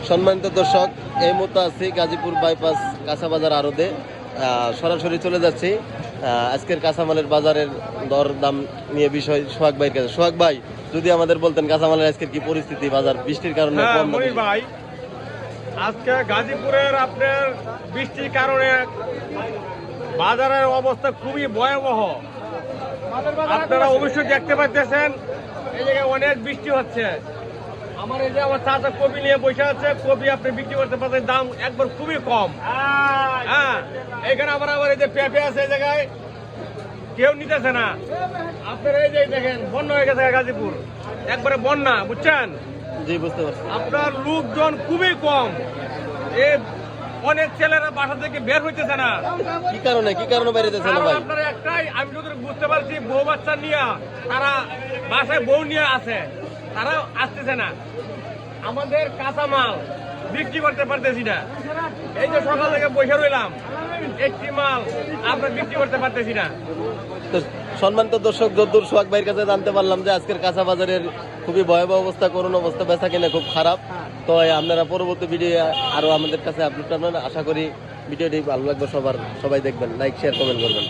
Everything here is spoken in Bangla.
সম্মানিত দর্শক, এই মুহূর্তে আছি গাজীপুর বাইপাস কাঁচা বাজার আড়তে। সরাসরি চলে যাচ্ছি আজকের কাঁচামালের বাজারের দর দাম নিয়ে বিষয় সোহাগ ভাইয়ের কাছে। সোহাগ ভাই, যদি আমাদের বলতেন কাঁচামালের আজকের কি পরিস্থিতি, বাজার বৃষ্টির কারণে কম মনির ভাই, আজকে গাজীপুরের আপনার বৃষ্টির কারণে বাজারের অবস্থা খুবই ভয়াবহ। আপনারা অবশ্যই দেখতে পাচ্ছেন এই জায়গায় অনেক বৃষ্টি হচ্ছে। আমার এই যে আমার চাচা কপি নিয়ে বসে আছে, কপি আপনি বিক্রি করতে পারছেন, দাম একবার খুবই কম। হ্যাঁ, এখানে আবার এই যে পেঁপে আছে, এই জায়গায় কেউ নিতেছে না। আপনারা এই যে দেখেন বন্যা হয়ে গেছে গাজীপুর, একবারে বন্যা, বুঝছেন? জি, বুঝতে পারছি। আপনার লোকজন খুবই কম, এই অনেক ছেলেরা বাসা থেকে বের হইতেছে না। কি কারণে বেরিয়েছে না ভাই? আপনার একটাই, আমি যদি বুঝতে পারছি, বউ বাচ্চা নিয়ে তারা বাসায় বউ নিয়ে আছে, তারা আসতেছে না। আমাদের কাঁচামাল বিক্রি করতে পারতেছি না। এই যে সকাল থেকে বসে রইলাম, একটি মাল আমরা বিক্রি করতে পারতেছি না। তো সম্মানিত দর্শক, যদ্দূর সোহাগ ভাইয়ের কাছে জানতে পারলাম যে আজকের কাঁচা বাজারের খুবই ভয়াবহ অবস্থা, করুণ অবস্থা, বেচা কিনা খুব খারাপ। তো আপনারা পরবর্তী ভিডিও আরো আমাদের কাছে আপলোড করবেন। আশা করি ভিডিওটি ভালো লাগবে, সবাই দেখবেন, লাইক শেয়ার কমেন্ট করবেন।